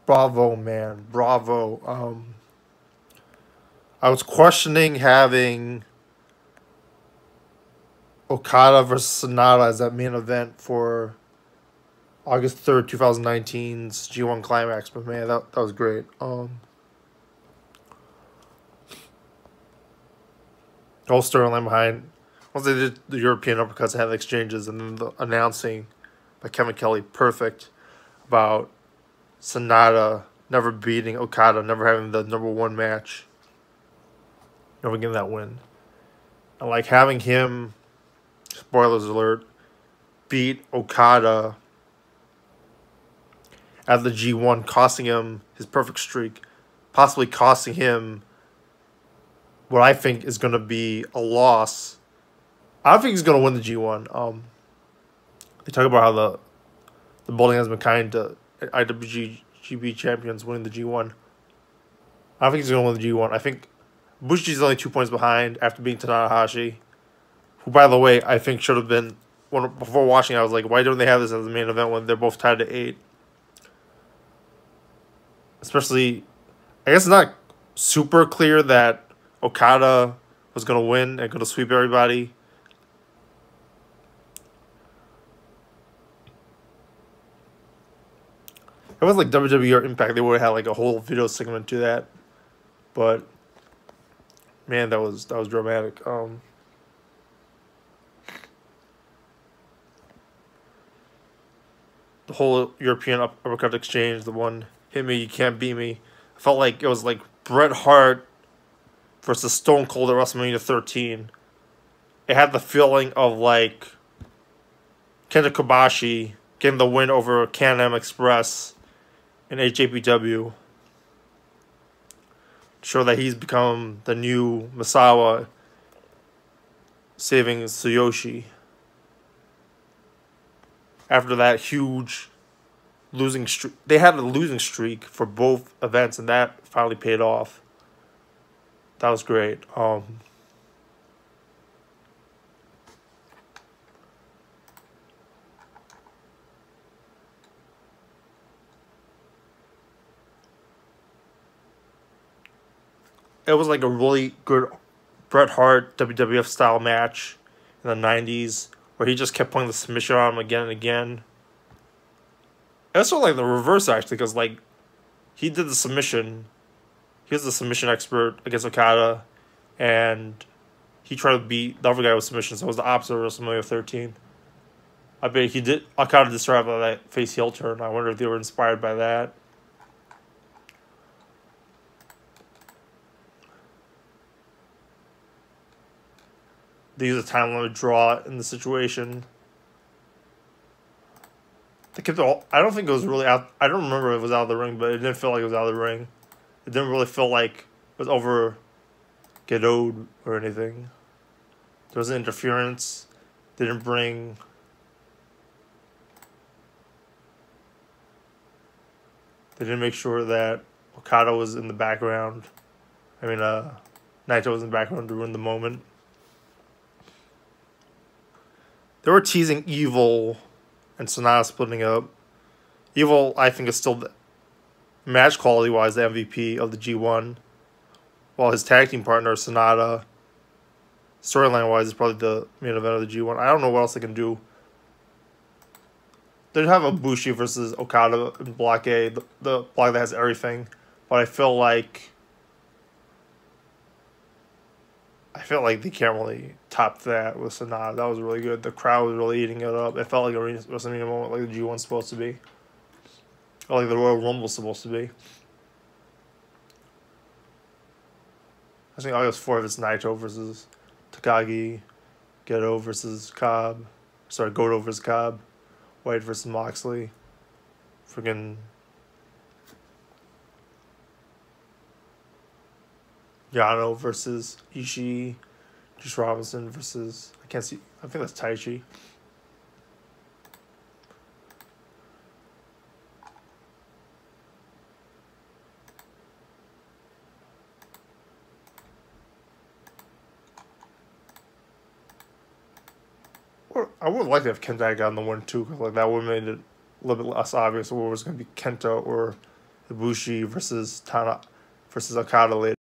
Bravo, man. Bravo. I was questioning having Okada versus Sonata as that main event for August 3rd, 2019's G1 Climax, but man, that was great. The whole storyline behind once they did the European uppercuts, they had the exchanges, and then the announcing by Kevin Kelly, perfect, about Sonata never beating Okada, never having the number one match, never getting that win. And like having him, spoilers alert, beat Okada at the G1, costing him his perfect streak, possibly costing him what I think is going to be a loss. I don't think he's going to win the G1. They talk about how the bowling has been kind to IWGP champions winning the G1. I don't think he's going to win the G1. I think Bushi's only 2 points behind after beating Tanahashi, who, by the way, I think should have been. Before watching, I was like, why don't they have this as the main event when they're both tied to 8? Especially, I guess it's not super clear that Okada was going to win and going to sweep everybody. If it was like WWE or Impact, they would have had like a whole video segment to that. But man, that was dramatic. The whole European uppercut exchange, the one hit me, you can't beat me. I felt like it was like Bret Hart versus Stone Cold at WrestleMania 13. It had the feeling of like Kenta Kobashi getting the win over Can-Am Express in HAPW. Show that he's become the new Misawa, saving Tsuyoshi. After that huge losing streak, they had a losing streak for both events, and that finally paid off. That was great. It was like a really good Bret Hart WWF style match in the 90s where he just kept putting the submission on him again and again. It was sort of like the reverse, actually, because like he did the submission. He was the submission expert against Okada, and he tried to beat the other guy with submission, so it was the opposite of WrestleMania 13. I bet he did. Okada did start by that face heel turn. I wonder if they were inspired by that. They used a time limit draw in the situation. They kept it I don't think it was really out. I don't remember if it was out of the ring, but it didn't feel like it was out of the ring. It didn't really feel like it was over Gedoed or anything. There was interference. They didn't bring. They didn't make sure that Okada was in the background. I mean, Naito was in the background to ruin the moment. They were teasing Evil and Sonata splitting up. Evil, I think, is still, match quality-wise, the MVP of the G1. While his tag team partner, Sonata, storyline-wise, is probably the main event of the G1. I don't know what else they can do. They'd have Ibushi versus Okada in Block A, the block that has everything. But I feel like they can't really top that with Sonata. That was really good. The crowd was really eating it up. It felt like a WrestleMania moment, like the G1's supposed to be. Or like the Royal Rumble's supposed to be. I think August 4th is Naito versus Takagi, Goto versus Cobb. Sorry, Goto versus Cobb. White versus Moxley. Freaking Yano versus Ishii. Juice Robinson versus, I can't see, I think that's Taichi. Or I would like to have Kenta gotten the win too, because like that would have made it a little bit less obvious whether it was going to be Kenta or Ibushi versus Okada later.